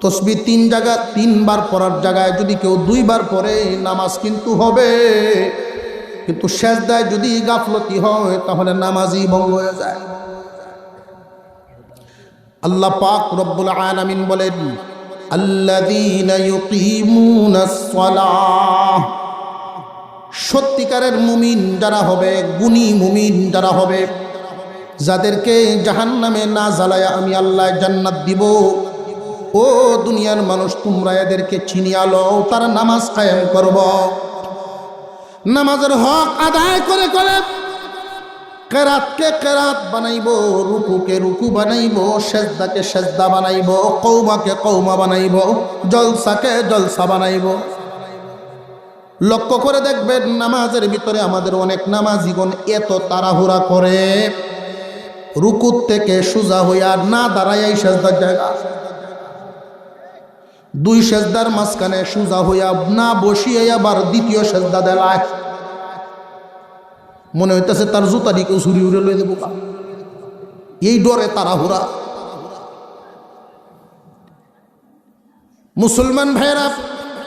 তসবিহ 3 বার পড়ার জায়গায় যদি কেউ 2 বার পড়ে, নামাজ কিন্তু হবে। কিন্তু সেজদায় যদি গাফলতি হয়, তাহলে নামাজই ভঙ্গ হয়ে যায়। আল্লাহ পাক রব্বুল আলামিন বলেন, আল্লাযীনা ইউকিমুনাস সালাহ, সত্যিকারের মুমিন যারা হবে, গুণী মুমিন যারা হবে, যাদেরকে জাহান্নামে না জ্বালায়া আমি আল্লাহ জান্নাত দিব। ও দুনিয়ার মানুষ, তোমরা এদেরকে চিনিয়া লও, তারা নামাজ কায়েম করব। নামাজের হক আদায় করে করে কেরাতকে কেরাত বানাইব, রুকুকে রুকু বানাইব, সেজদাকে সেজদা বানাইব, কওমাকে কওমা বানাইব, জলসাকে জলসা বানাইব। লক্ষ্য করে দেখবেন নামাজের ভিতরে আমাদের অনেক নামাজিগণ এত তাড়াহুড়া করে রুকুত থেকে সোজা হইয়া না দাঁড়াইয়াই সেজদার জায়গা, দুই সেজদার মাঝখানে সোজা হইয়া না বসিয়ে আবার দ্বিতীয় সেজদা দেলায়, মনে হইতেছে তার জুতাটি কেউ ছুরি উড়ে লয়ে দেবো, এই ডরে তাড়াহুড়া। মুসলমান ভাইরা,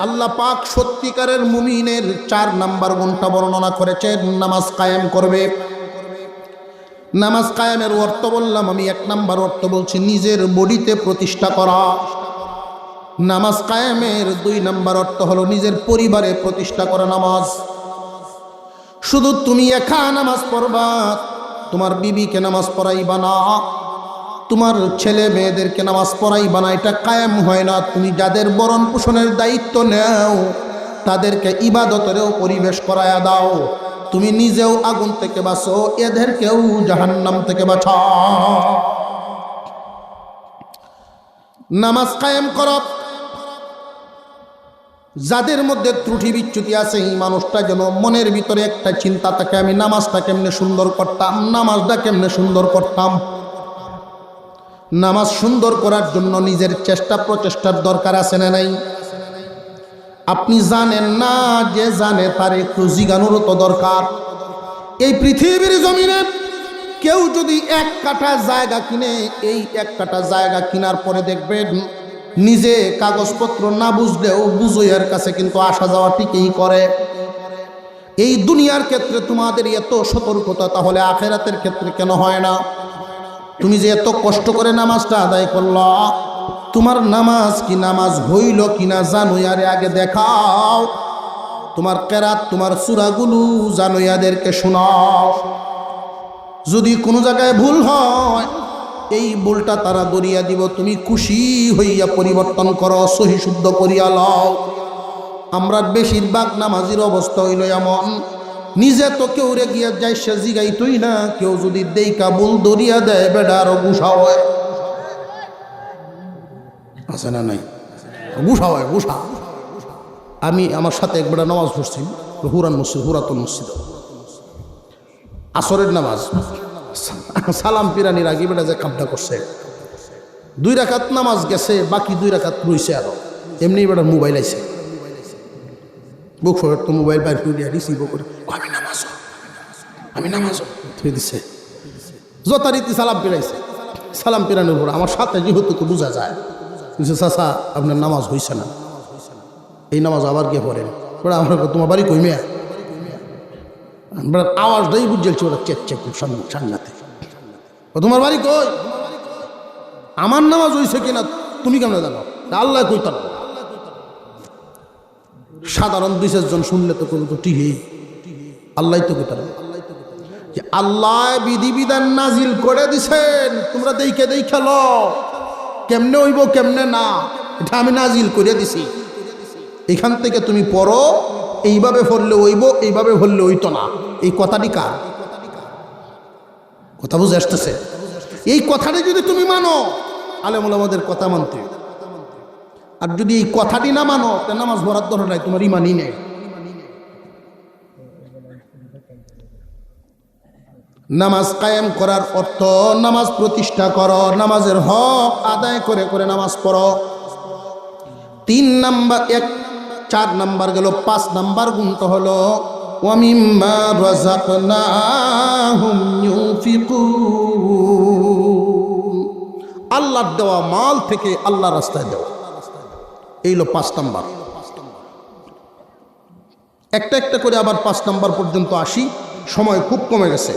আল্লাহ পাক সত্যিকারের মুমিনের 4 নাম্বার গুণটা বর্ণনা করেছেন, নামাজ কায়েম করবে। নামাজ কায়েমের অর্থ বললাম আমি, 1 নাম্বার অর্থ বলছি নিজের বডিতে প্রতিষ্ঠা করা। নামাজ কায়েমের 2 নাম্বার অর্থ হলো নিজের পরিবারে প্রতিষ্ঠা করা নামাজ। শুধু তুমি একা নামাজ পড়বা, তোমার বিবিকে নামাজ পড়াইবা না, তোমার ছেলে মেয়েদেরকে নামাজ পড়াইবা না, এটা কায়েম হয় না। তুমি যাদের ভরণ পোষণের দায়িত্ব নেও তাদেরকে ইবাদতেরও পরিবেশ করায়া দাও। তুমি নিজেও আগুন থেকে বাঁচো, এদেরকেও জাহান্নাম থেকে বাঁচাও। নামাজ কায়েম করো। যাদের মধ্যে ত্রুটি বিচ্যুতি আছে এই মানুষটা যেন মনের ভিতরে একটা চিন্তা থাকে, আমি নামাজটা কেমনে সুন্দর করতাম, নামাজটা কেমনে সুন্দর করতাম। নামাজ সুন্দর করার জন্য নিজের চেষ্টা প্রচেষ্টার দরকার আছে না নাই? আপনি জানেন না, যে জানে তার একটু জিজ্ঞানোরও তো দরকার। এই পৃথিবীর জমিনে কেউ যদি 1 কাঠা জায়গা কিনে, এই 1 কাঠা জায়গা কেনার পরে দেখবেন নিজে কাগজপত্র না বুঝলেও বুঝইয়ার কাছে কিন্তু আসা যাওয়া ঠিকই করে। এই দুনিয়ার ক্ষেত্রে তোমাদের এত সতর্কতা, তাহলে আখেরাতের ক্ষেত্রে কেন হয় না? তুমি যে এত কষ্ট করে নামাজটা আদায় করলা, তোমার নামাজ কি নামাজ হইল কিনা জানুয়ারে আগে দেখাও। তোমার কেরাত, তোমার সূরাগুলো জানুয়াদেরকে শোনাও। যদি কোনো জায়গায় ভুল হয়, এই ভুলটা তারা দরিয়া দিব, তুমি খুশি হইয়া পরিবর্তন করো, সহি শুদ্ধ করিয়া লও। আমরা বেশিরভাগ নামাজির অবস্থা হইল এমন, নিজে তো কেউ রে গিয়া যাই সে জিগাইতই না, কেউ যদি দেইকা ভুল দরিয়া দেয় বেটা আরো গুসা হয়, আছে না নাই? গুসা হয়, গুসা। আমি আমার সাথে একবার নামাজ পড়ছি হুরাতুল মসজিদ, আসরের নামাজ, সালাম পিরানির আগে বেটা যে কামটা করছে, 2 রাকাত নামাজ গেছে, বাকি 2 রাকাত রইছে। আরো এমনি বেটা মোবাইল আইছে, বুক ফোর তো মোবাইল বাইর করে দিয়া রিসিভ করে, আমি নামাজ থুই দিছে, যথারীতি সালাম পিরাইছে। সালাম পিরানোর পর আমার সাথে যেহেতু তো বোঝা যায়, চাচা আপনার নামাজ হইছে না, এই নামাজ আবার গিয়ে পড়েন। ওরা আমার তোমার বাড়ি কই মেয়া, আওয়াজটাই বুঝেছি ওরা চেচ্ছে খুব সাংঘাতিক। তোমার বাড়ি কই, আমার নামাজ হইছে কিনা তুমি কেমন জানো? আল্লাহ কইতাম। সাধারণ 2-4 জন শুনলে তো কোনো তো টিহি, আল্লাহ তো কইতাম যে আল্লাহ বিধিবিধান নাজিল করে দিছেন, তোমরা দেখে দেখে লো কেমনে হইব কেমনে না, এটা আমি নাজিল করে দিছি। এখান থেকে তুমি পড়ো, এইভাবে পড়লে হইব, এইভাবে পড়লে হইতো না। এই কথাটি কার কথা? বুঝে আসতেছে? এই কথাটি যদি তুমি মানো, আলেম ওলামাদের কথা মানতে, আর যদি এই কথাটি না মানো, তা নামাজ পড়ার দরকার নাই, তোমার ইমানই নেই। নামাজ কায়েম করার অর্থ নামাজ প্রতিষ্ঠা করো, নামাজের হক আদায় করে করে নামাজ পড়ো। 3 নাম্বার 4 নাম্বার গেল, 5 নাম্বার গুণটা হলো ওয়ামিম্মা রাযাকনাহুম ইউনফিকুন, আল্লাহর দেওয়া মাল থেকে আল্লাহর রাস্তায় দেওয়া, এই হলো 5 নাম্বার। একটা একটা করে আবার 5 নাম্বার পর্যন্ত আসি, সময় খুব কমে গেছে।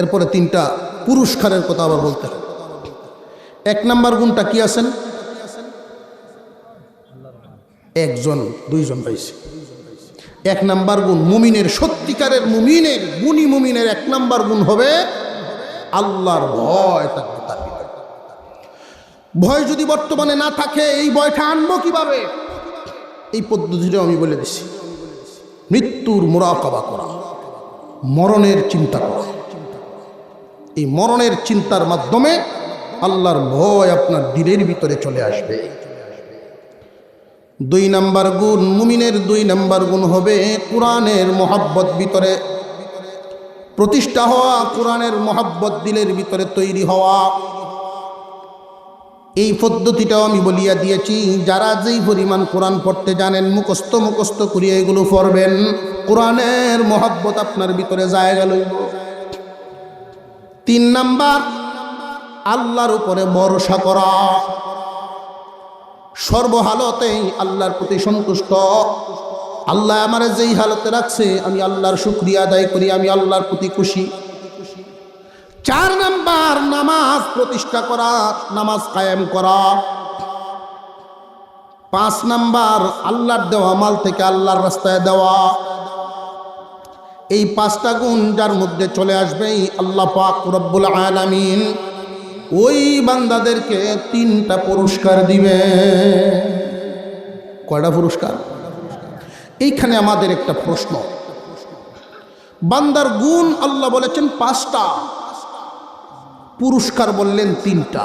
এরপরে 3টা পুরস্কারের কথা আবার বলতে হবে। 1 নাম্বার গুণটা কি আছেন? 1 জন 2 জন পাইছে। 1 নাম্বার গুণ মুমিনের, সত্যিকারের মুমিনের, গুণী মুমিনের 1 নাম্বার গুণ হবে আল্লাহর ভয় থাকবে তার ভিতরে। ভয় যদি বর্তমানে না থাকে, এই ভয়টা আনবো কিভাবে? এই পদ্ধতিটা আমি বলে দিচ্ছি। মৃত্যুর মুরাকাবা করা, মরণের চিন্তা করা। এই মরণের চিন্তার মাধ্যমে আল্লাহর ভয় আপনার দিলের ভিতরে চলে আসবে। দুই নাম্বার গুণ, মুমিনের দুই নাম্বার গুণ হবে কোরআনের মহব্বত ভিতরে প্রতিষ্ঠা হওয়া, কোরআনের মহব্বত দিলের ভিতরে তৈরি হওয়া। এই পদ্ধতিটাও আমি বলিয়া দিয়েছি, যারা যেই পরিমাণ কোরআন পড়তে জানেন, মুখস্থ করিয়া এগুলো পড়বেন, কোরআনের মহব্বত আপনার ভিতরে জায়গা লইব। তিন নাম্বার, আল্লাহর উপরে ভরসা করা, সর্বহালতেই আল্লাহর প্রতি সন্তুষ্ট। আল্লাহ আমারে যেই হালতে রাখছে আমি আল্লাহর শুকরিয়া আদায় করি, আমি আল্লাহর প্রতি খুশি। চার নাম্বার, নামাজ প্রতিষ্ঠা করা, নামাজ কায়েম করা। পাঁচ নাম্বার, আল্লাহর দেওয়া মাল থেকে আল্লাহর রাস্তায় দেওয়া। এই পাঁচটা গুণ যার মধ্যে চলে আসবেই, আল্লাহ পাক রব্বুল আলামিন ওই বান্দাদেরকে তিনটা পুরস্কার দিবে। কয়টা পুরস্কার? এইখানে আমাদের একটা প্রশ্ন, বান্দার গুণ আল্লাহ বলেছেন পাঁচটা, পুরস্কার বললেন তিনটা।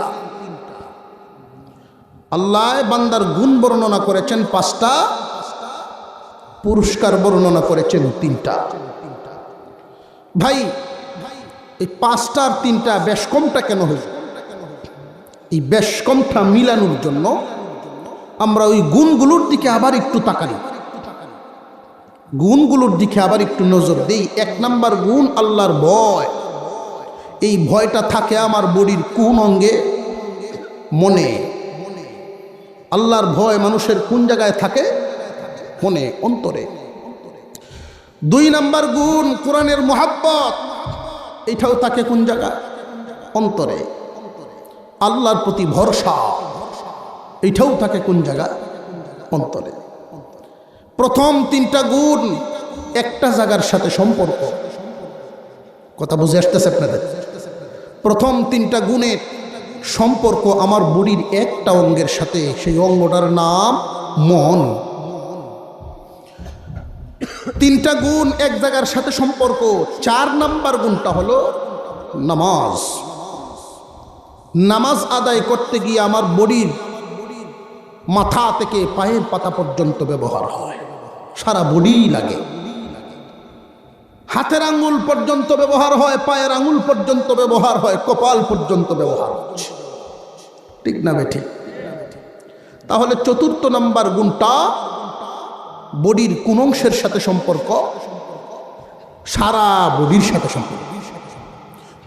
আল্লাহ বান্দার গুণ বর্ণনা করেছেন পাঁচটা, পুরস্কার বর্ণনা করেছেন তিনটা। ভাই, এই পাঁচটার তিনটা বেশ কমটা কেন হইল? এই বেশ কমটা মিলানোর জন্য আমরা ওই গুণগুলোর দিকে আবার একটু তাকাই, গুণগুলোর দিকে আবার একটু নজর দেই। এক নাম্বার গুণ আল্লাহর ভয়। এই ভয়টা থাকে আমার বডির কোন অঙ্গে? মনে। আল্লাহর ভয় মানুষের কোন জায়গায় থাকে? মনে, অন্তরে। দুই নাম্বার গুণ কোরআনের মহব্বত, এটাও থাকে কোন জায়গায়? অন্তরে। আল্লাহর প্রতি ভরসা, এটাও থাকে কোন জায়গায়? অন্তরে। প্রথম তিনটা গুণ একটা জায়গার সাথে সম্পর্ক। কথা বুঝে আসতেছে আপনাদের? প্রথম তিনটা গুণের সম্পর্ক আমার বডির একটা অঙ্গের সাথে, সেই অঙ্গটার নাম মন। তিনটা গুণ এক জায়গার সাথে সম্পর্ক। চার নাম্বার গুণটা হলো নামাজ। নামাজ আদায় করতে গিয়ে আমার বডির মাথা থেকে পায়ের পাতা পর্যন্ত ব্যবহার হয়, সারা বডি লাগে। হাতের আঙ্গুল পর্যন্ত ব্যবহার হয়, পায়ের আঙ্গুল পর্যন্ত ব্যবহার হয়, কপাল পর্যন্ত ব্যবহার হচ্ছে। ঠিক না বেঠি? তাহলে চতুর্থ নাম্বার গুণটা বডির কোন অংশের সাথে সম্পর্ক? সারা বডির সাথে সম্পর্ক।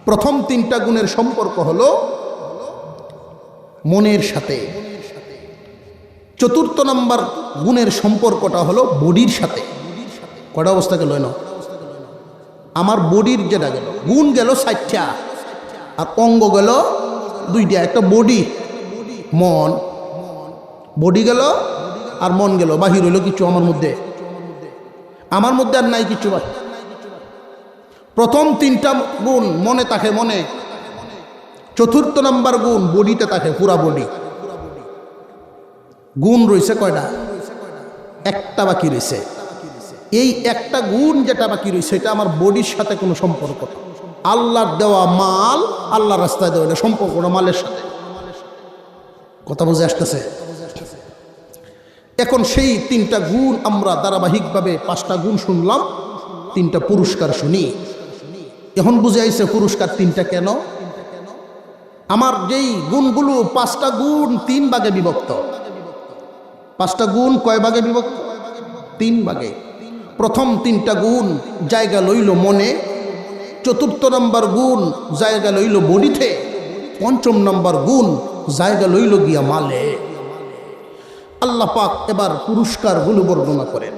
প্রথম তিনটা গুণের সম্পর্ক হলো মনের সাথে। চতুর্থ নাম্বার গুণের সম্পর্কটা হলো বডির সাথে। কটা অবস্থা গেল না? আমার বডির যেটা গেল, গুণ গেল ৬০টা, আর অঙ্গ গেল ২টা। একটা বডি, মন। বডি গেল আর মন গেল, বাহির হইল কিছু আমার মধ্যে আর নাই কিছু। প্রথম তিনটা গুণ মনে থাকে, মনে। চতুর্থ নাম্বার গুণ বডিতে থাকে, পুরা বডি। গুণ রয়েছে কয়টা? একটা বাকি রয়েছে। এই একটা গুণ যেটা বাকি রয়েছে, এটা আমার বডির সাথে কোনো সম্পর্ক না। আল্লাহর দেওয়া মাল, আল্লাহর রাস্তায় দেওয়া, এটা সম্পর্কটা মালের সাথে। কথা বুঝে আসতেছে? এখন সেই তিনটা গুণ আমরা ধারাবাহিকভাবে পাঁচটা গুণ শুনলাম, তিনটা পুরস্কার শুনি। এখন বুঝে আইছে পুরস্কার তিনটা কেন। আমার যেই গুণগুলো, পাঁচটা গুণ ৩ ভাগে বিভক্ত। পাঁচটা গুণ কয় ভাগে বিভক্ত? ৩ ভাগে। প্রথম তিনটা গুণ জায়গা লইল মনে, চতুর্থ নাম্বার গুণ জায়গা লইল বডিতে, পঞ্চম নাম্বার গুণ জায়গা লইল গিয়া মালে। আল্লাহ পাক এবার পুরস্কারগুলো বর্ণনা করেন।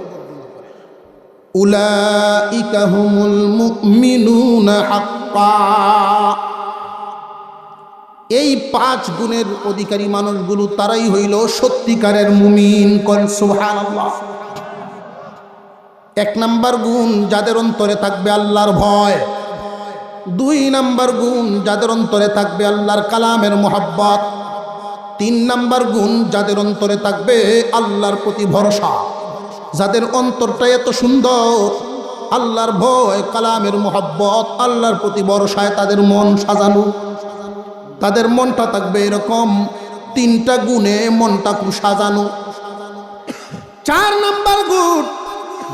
উলাইকা হুমুল মুমিনুনা হাক্কা। এই ৫ গুণের অধিকারী মানুষগুলো তারাই হইল সত্যিকারের মুমিন। কোন সুবহানাল্লাহ। ১ নাম্বার গুণ যাদের অন্তরে থাকবে আল্লাহর ভয়। ২ নাম্বার গুণ যাদের অন্তরে থাকবে আল্লাহর কালামের মহব্বত। ৩ নাম্বার গুণ যাদের অন্তরে থাকবে আল্লাহর প্রতি ভরসা। যাদের অন্তরটা এত সুন্দর, আল্লাহর ভয়, কালামের মহব্বত, আল্লাহর প্রতি ভরসায় তাদের মন সাজানো, তাদের মনটা থাকবে এরকম ৩টা গুণে মনটা খুব সাজানো। 4 নাম্বার গুণ,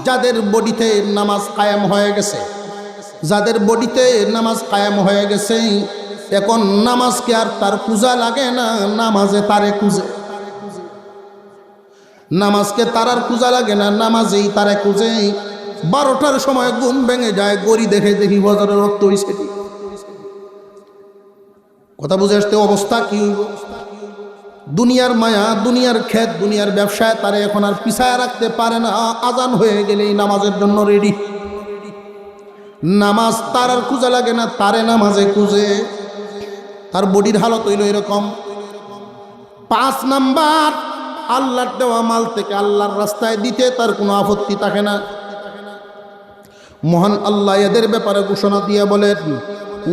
যাদের বডিতে নামাজ কায়েম হয়ে গেছে, যাদের বডিতে নামাজ কায়েম হয়ে গেছে, এখন নামাজকে আর তার পূজা লাগে না, নামাজে তারে খুঁজে। নামাজকে তার আর পূজা লাগে না, নামাজেই তারে খুঁজে। 12টার সময় ঘুম ভেঙে যায়, গড়ি দেখে দেখি বজারে রক্ত হইছে। কথা বুঝে আসতে অবস্থা কি হইব? দুনিয়ার মায়া, দুনিয়ার ক্ষেত, দুনিয়ার ব্যবসায় তারে এখন আর পিছায় রাখতে পারে না। আজান হয়ে গেলেই নামাজের জন্য রেডি। নামাজ তার আর খুঁজা লাগে না, তারে নামাজে খুঁজে। তার বডির হালত হইল এরকম। 5 নাম্বার, আল্লাহর দেওয়া মাল থেকে আল্লাহর রাস্তায় দিতে তার কোনো আপত্তি থাকে না। মহান আল্লাহ এদের ব্যাপারে ঘোষণা দিয়ে বলেন,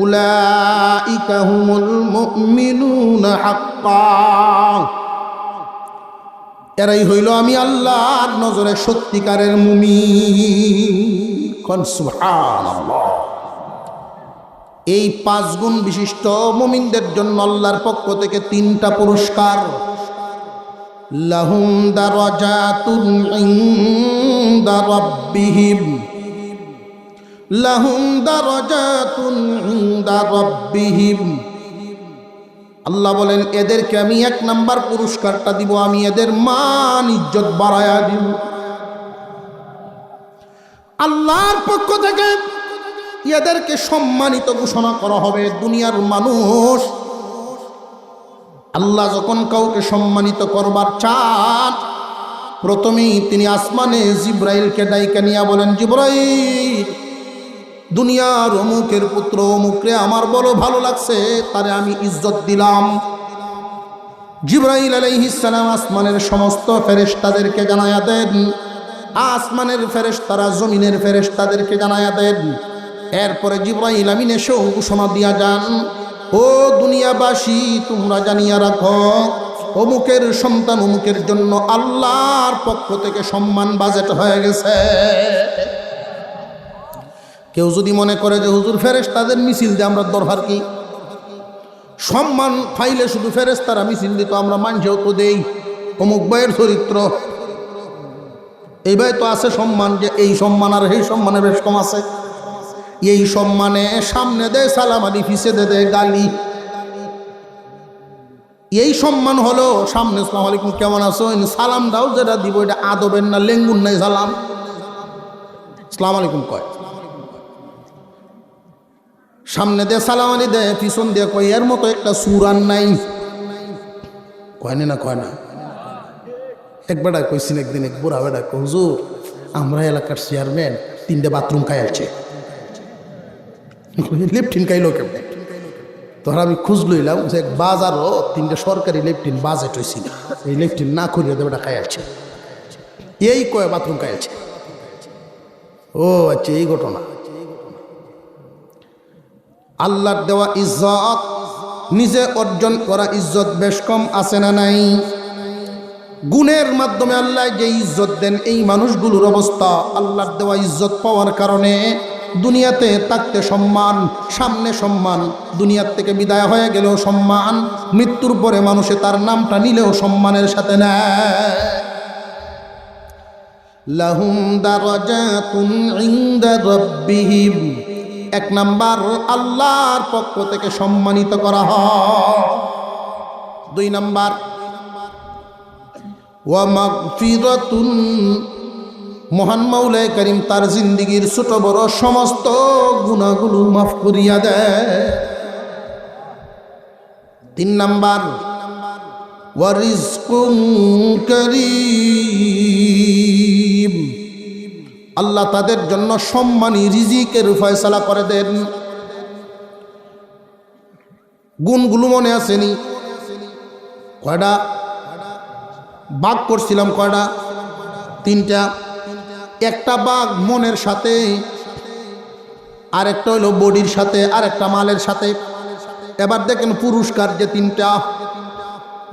উলাইকা হুমুল মুমিনুনা হাক্কান, এরাই হইল আমি আল্লাহর নজরে সত্যিকারের মুমিন। সুবহানাল্লাহ। এই 5 গুণ বিশিষ্ট মুমিনদের জন্য আল্লাহর পক্ষ থেকে 3টা পুরস্কার। লাহুম দারাজাতুন ইনদা রাব্বিহিম, লাহুম দারাজাতুন ইনদা রাব্বিহিম। আল্লাহ বলেন এদেরকে আমি 1 নাম্বার পুরস্কারটা দিব, আমি এদের মান ইজ্জত বাড়ায়া দিব। আল্লাহর পক্ষ থেকে এদেরকে সম্মানিত ঘোষণা করা হবে। দুনিয়ার মানুষ, আল্লাহ যখন কাউকে সম্মানিত করবার চান, প্রথমেই তিনি আসমানে জিব্রাইলকে ডাইকা নিয়া বলেন, জিব্রাইল, দুনিয়ার অমুকের পুত্র অমুকরে আমার বড় ভালো লাগছে, তারে আমি ইজ্জত দিলাম। জিব্রাইল আলাইহিস সালাম আসমানের সমস্ত ফেরেশতাদেরকে জানায়া দেন, আসমানের ফেরেশতারা জমিনের ফেরেশতাদেরকে জানায়া দেন। এরপরে জিব্রাইল আমিন এসেও ঘোষণা দিয়া যান, ও দুনিয়াবাসী, তোমরা জানিয়া রাখো, অমুকের সন্তান অমুকের জন্য আল্লাহর পক্ষ থেকে সম্মান বাজেট হয়ে গেছে। কেউ যদি মনে করে যে হুজুর ফেরেশতাদের মিছিল দিয়ে আমরা দরকার কি, সম্মান পাইলে শুধু ফেরেশতারা মিছিল দিত, আমরা মানছেও তো দেই। অমুক ভাইয়ের চরিত্র, এই ভাই তো আছে সম্মান, যে এই সম্মান আর এই সম্মানে বেশ কম আছে। এই সম্মানে সামনে দেয় সালাম আলি, পিছে দেয় গালি। এই সম্মান হলো সামনে আসসালামু আলাইকুম কেমন আছো, সালাম দাও, যেটা দিব এটা আদবের না, লেঙ্গুন নাই সালাম, আসসালামু আলাইকুম কয়। সামনে দিয়ে সালাম আলি দেয়, পিছন দিয়ে কয় এর মতো একটা সুরান নাই, কয় না কয় না। এক বেড়া কইছিল একদিন, এক বুড়া বেড়া, হুজুর আমরা এলাকার চেয়ারম্যান 3টে বাথরুম খাইছে, লেফটিন খাইলো কেমনে? তখন আমি খুঁজ লইলাম যে বাজারও 3টে সরকারি লেফটিন বাজেট হয়েছিল, এই লেফটিন না করিয়ে দেবে খাইছে, এই কয় বাথরুম খাইছে। ও আচ্ছা, এই ঘটনা। আল্লাহর দেওয়া ইজ্জত, নিজে অর্জন করা ইজ্জত বেশ কম আছে না নাই? গুণের মাধ্যমে আল্লাহ যে ইজ্জত দেন, এই মানুষগুলোর অবস্থা আল্লাহর দেওয়া ইজ্জত পাওয়ার কারণে দুনিয়াতে থাকতে সম্মান, সামনে সম্মান, দুনিয়ার থেকে বিদায় হয়ে গেলেও সম্মান, মৃত্যুর পরে মানুষে তার নামটা নিলেও সম্মানের সাথে নেয়। লাহুম দারাজাতুন ইনদা রাব্বিহিম, 1 নাম্বার আল্লাহর পক্ষ থেকে সম্মানিত করা হয়। 2 নাম্বার ওয়া মাগফিরাতুন, মহান মাওলায়ে কারীম তার জিন্দেগীর ছোট বড় সমস্ত গুনাহগুলো মাফ করিয়া দেয়। 3 নাম্বার ওয়া রিজকুন কারীম, আল্লাহ তাদের জন্য সম্মানী রিজিকের ফয়সালা করে দেন। গুণগুলো মনে আসেনি? কয়টা বাঘ করছিলাম? কয়টা? 3টা। একটা বাঘ মনের সাথে, আরেকটা হইল বডির সাথে, আরেকটা মালের সাথে। এবার দেখেন পুরস্কার যে 3টা,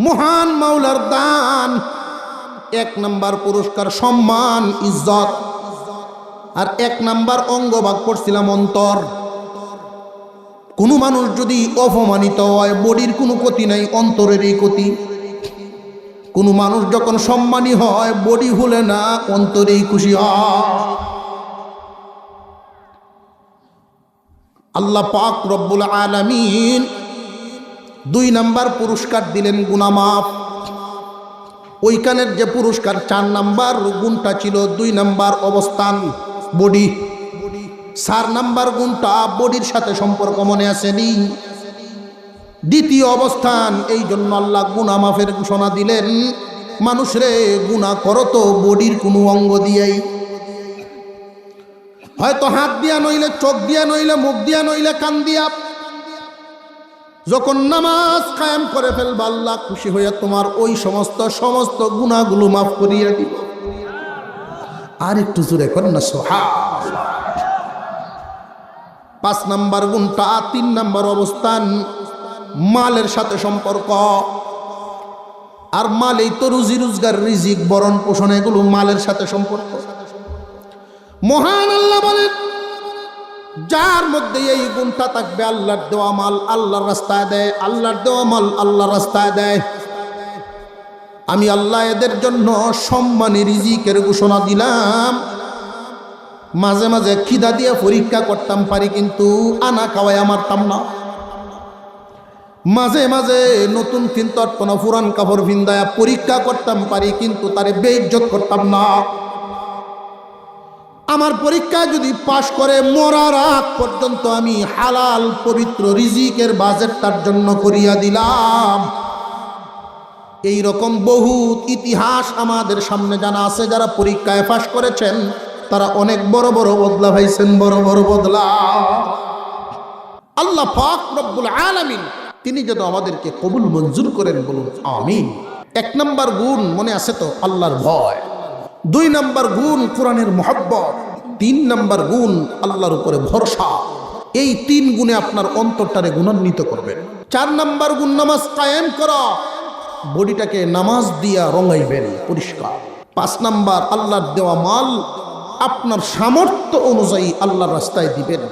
মহান মাওলার দান। 1 নাম্বার পুরস্কার সম্মান ইজ্জত, আর 1 নাম্বার অঙ্গ ভাগ করছিলাম অন্তর। কোনো মানুষ যদি অপমানিত হয়, বডির কোনো ক্ষতি নাই, অন্তরেরই ক্ষতি। কোনো মানুষ যখন সম্মানী হয় বডি ভুলে না, অন্তরেই খুশি হয়। আল্লাহ পাক রব্বুল আলামিন 2 নাম্বার পুরস্কার দিলেন গুনাহ মাফ। ওইখানের যে পুরস্কার 4 নাম্বার গুণটা ছিল 2 নাম্বার অবস্থান বডি, 4 নাম্বার গুণটা বডির সাথে সম্পর্ক মনে আসেনি, দ্বিতীয় অবস্থান। এই জন্য আল্লাহ গুনাহ মাফের ঘোষণা দিলেন, মানুষরে গুনাহ করো তো বডির কোনো অঙ্গ দিয়েই, হয়তো হাত দিয়া নইলে চোখ দিয়া নইলে মুখ দিয়া নইলে কান দিয়া। যখন নামাজ কায়েম করে ফেলবা আল্লাহ খুশি হইয়া তোমার ওই সমস্ত গুনাহগুলো মাফ করিয়া দিব। আর একটু জোরে করেন না সুবহানাল্লাহ। 5 নাম্বার গুণটা 3 নাম্বার অবস্থান, মালের সাথে সম্পর্ক। আর মালেই তো রুজি রোজগার, রিজিক, বরণ পোষণ, এগুলো মালের সাথে সম্পর্ক। মহান আল্লাহ বলেন, যার মধ্যে এই গুণটা থাকবে, আল্লাহর দেওয়া মাল আল্লাহর রাস্তায় দেয়, আল্লাহর দেওয়া মাল আল্লাহর রাস্তায় দেয়, আমি আল্লাহ এদের জন্য সম্মানী রিজিকের ঘোষণা দিলাম। মাঝে মাঝে খিদা দিয়ে পরীক্ষা করতাম পারি, কিন্তু আনা খাওয়াই মারতাম না। মাঝে মাঝে নতুন ফিনতট কোনো পুরান কাপড় ভিন্দায়া পরীক্ষা করতাম পারি, কিন্তু তারে বেইজ্জত করতাম না। আমার পরীক্ষা যদি পাশ করে মরার আগ পর্যন্ত আমি হালাল পবিত্র রিজিকের বাজেট তার জন্য করিয়া দিলাম। এই রকম বহুত ইতিহাস আমাদের সামনে জানা আছে। যারা পরীক্ষায় পাশ করেছেন তারা অনেক বড় বড় বদলা পাইছেন, বড় বড় বদলা। আল্লাহ পাক রব্বুল আলামিন তিনি যেন আমাদেরকে কবুল মঞ্জুর করেন, বলুন আমিন। 1 নাম্বার গুণ মনে আছে তো আল্লাহর ভয়, 2 নাম্বার গুণ কোরআনের মহব্বত, 3 নাম্বার গুণ আল্লাহর উপরে ভরসা। এই 3 গুণে আপনার অন্তরটারে গুণান্বিত করবেন। 4 নাম্বার গুণ নামাজ কায়েম করা, বডিটাকে নামাজ দিয়া রঙাইবেন পরিষ্কার। 5 নাম্বার আল্লাহর দেওয়া মাল আপনার সামর্থ্য অনুযায়ী আল্লাহর রাস্তায় দিবেন।